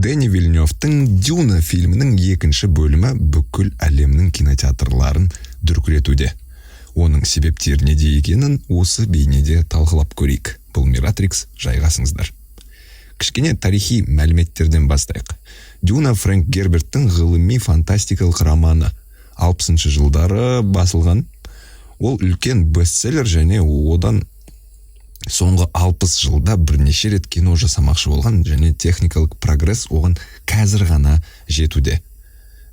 Дени Вильнёвтың Дюна фильмінің екінші бөлімі бүкіл әлемнің кинотеатрларын дүркіретуде. Оның себептері неде екенін осы бейнеде талқылап көрейік. Бұл Миратрикс, жайғасыңыздар. Кішкене тарихи мәліметтерден бастайық. Дюна Фрэнк Герберттің ғылыми фантастикалық романы 60 жылдары басылған. Ол үлкен бестселлер және одан соңғы 60 жылда бірнеше рет кино жасамақшы болған және техникалық прогресс оған қазір ғана жетуде.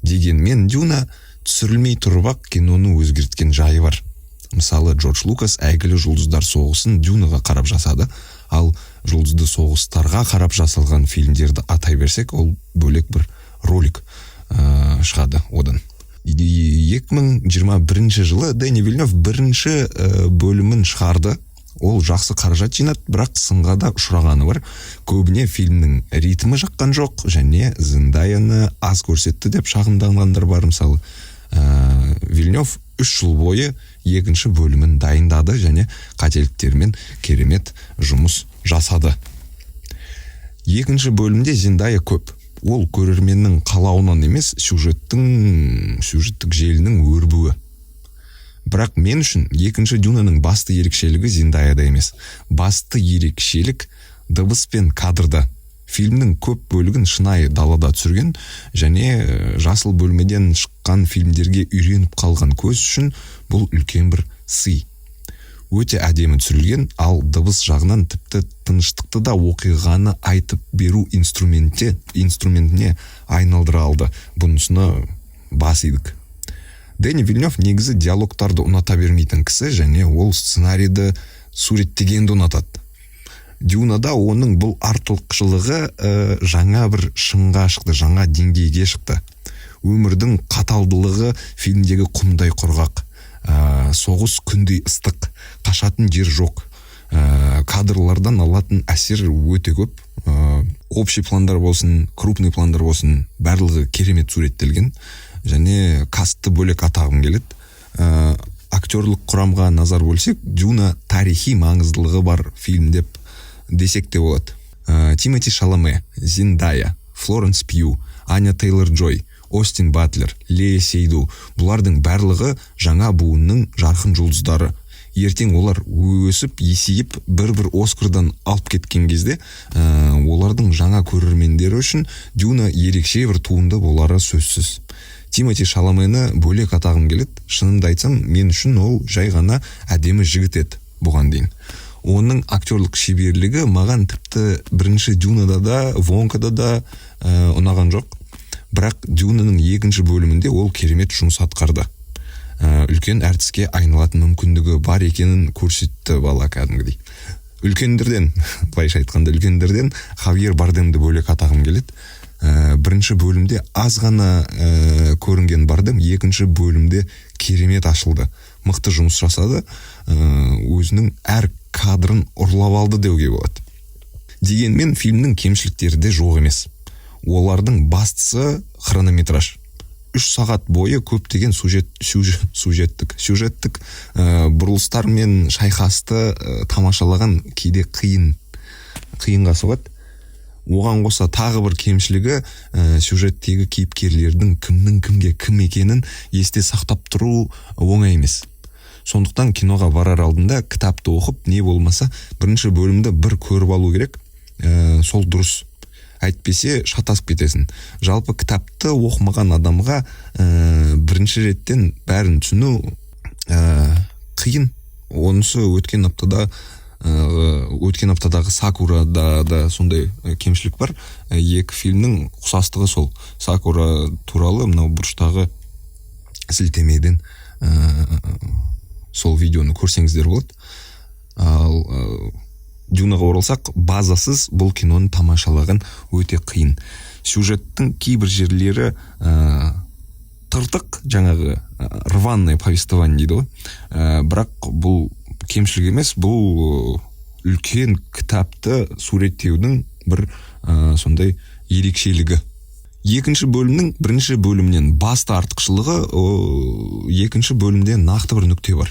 Дегенмен Дюна түсірілмей тұрып киноны өзгерткен жайы бар. Мысалы, Джордж Лукас әйгілі жұлдыздар соғысын Дюнаға қарап жасады, ал жұлдызды соғыстарға қарап жасалған фильмдерді атай берсек, ол бөлек бір ролик шығады одан. 2021 жылы Дени Вильнёв бірінші бөлімін шығарды. Ол жақсы қаражат жинады, бірақ сынға да ұшырағаны бар. Көбіне фильмнің ритмі жаққан жоқ және Зендаяны аз көрсетті деп шағымданғандар бар. Мысалы, Вильнёв 3 жыл бойы екінші бөлімін дайындады және қателіктермен керемет жұмыс жасады. Екінші бөлімде Зендая көп. Ол көрерменнің қалауынан емес, сюжеттік желінің өрбуі. Бірақ мен үшін екінші Дюнаның басты ерекшелігі Зендаяда емес. Басты ерекшелік дыбыс пен кадрда. Фильмнің көп бөлігін шынайы далада түсірген және жасыл бөлмеден шыққан фильмдерге үйреніп қалған көз үшін бұл үлкен бір сый. Өте әдемі түсірілген, ал дыбыс жағынан тіпті тыныштықты да оқиғаны айтып беру инструментіне айналдыра алды. Бұнысына бас идік. Дени Вильнёв негізі диалогтарды ұната бермейтін кісі және ол сценарийді суреттегенді ұнатады. Дюнада оның бұл артықшылығы жаңа бір шыңға шықты, жаңа деңгейге шықты. Өмірдің қаталдылығы фильмдегі құмдай құрғақ, соғыс күндей ыстық, қашатын жер жоқ, кадрлардан алатын әсер өте көп. Общий пландар болсын, крупный пландар болсын, барлығы керемет суреттелген. Және кастты бөлек атағым келеді. Актерлік құрамға назар бөлсек, Дюна тарихи маңыздылығы бар фильм деп десек те болады. Тимоти Шаламе, Зендая, Флоренс Пью, Аня Тейлор-Джой, Остин Батлер, Лея Сейду. Бұлардың барлығы жаңа буынның жарқын жұлдыздары. Ертең олар өсіп, есейіп, бір Оскардан алып кеткен кезде, олардың жаңа көрермендері үшін Дюна ерекше бір туынды болары сөзсіз. Тимоти Шаламені бөлек атағым келеді. Шынымды айтсам, мен үшін ол жай ғана әдемі жігіт еді бұған дейін. Оның актерлік шеберлігі маған тіпті бірінші Дюнада да, Вонкада да ұнаған жоқ. Бірақ Дюнаның екінші бөлімінде ол керемет жұмыс атқарды. Үлкен әртіске айналатын мүмкіндігі бар екенін көрсетті бала кәдімгідей. Үлкендерден, былайша айтқанда үлкендерден Хавьер Бардемді бөлек атағым келеді. Бірінші бөлімде аз ғана көрінген Бардем, екінші бөлімде керемет ашылды. Мықты жұмыс жасады, өзінің әр кадрын ұрлап алды деуге болады. Дегенмен фильмнің кемшіліктері де жоқ емес. Олардың бастысы хронометраж. 3 сағат бойы көптеген сюжеттік бұрылыстар мен шайқасты тамашалаған кейде қиынға соғады. Оған қоса тағы бір кемшілігі сюжеттегі кейіпкерлердің кімге кім екенін есте сақтап тұру оңай емес. Сондықтан киноға барар алдында кітапты оқып, не болмаса бірінші бөлімді бір көріп алу керек, сол дұрыс. Әйтпесе шатасып кетесің. Жалпы кітапты оқымаған адамға бірінші реттен бәрін түсіну қиын. Онысы өткен аптадағы Сакурада да сондай кемшілік бар. Екі фильмнің ұқсастығы сол. Сакура туралы мынау бұрыштағы сілтемеден сол видеоны көрсеңіздер болады. Ал Дюнаға оралсақ, базасыз бұл киноны тамашалаған өте қиын. Сюжеттің кейбір жерлері тыртық, жаңағы рваное повествование дейді ғой. Бірақ бұл кемшілік емес, бұл үлкен кітапты суреттеудің бір сондай ерекшелігі. Екінші бөлімнің бірінші бөлімнен басты артықшылығы, екінші бөлімде нақты бір нүкте бар.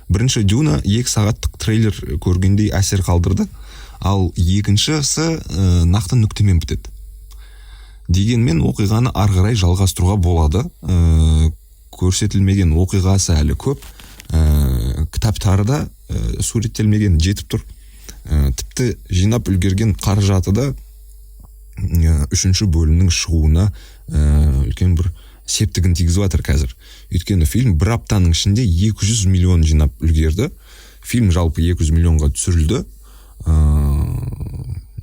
Бірінші Дюна 2 сағаттық трейлер көргендей әсер қалдырды, ал екіншісі нақты нүктемен бітеді. дегенмен оқиғаны ары қарай жалғастыруға болады. Көрсетілмеген оқиғасы әлі көп. Кітаптары да суреттелмеген жетіп тұр. Тіпті жинап үлгерген қаражаты да 3-ші бөлімнің шығуына үлкен бір септігін тигізіп жатыр қазір. Өйткені фильм бір аптаның ішінде 200 миллион жинап үлгерді. Фильм жалпы 200 миллионға түсірілді.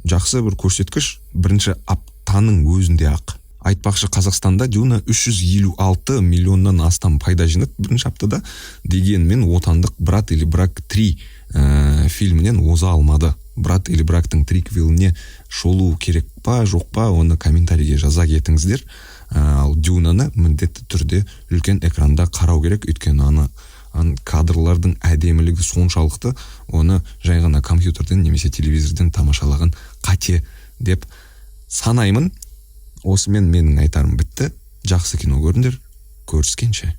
Жақсы бір көрсеткіш. Бірінші аптаның өзінде ақ. Айтпақшы, Қазақстанда Дюна 356 миллионнан астам пайда жинады бірінші аптада. Дегенмен отандық Брат или Брак 3 фильмінен оза алмады. Брат или Брактың триквеліне шолу керек па, жоқ па, оны комментарийге жаза кетіңіздер. Ал Дюнаны міндетті түрде үлкен экранда қарау керек, өйткені кадрлардың әдемілігі соншалықты, оны жай ғана компьютерден немесе телевизорден тамашалаған қате деп санаймын. Осымен менің айтарым бітті. Жақсы кино көріңдер. Көріскенше.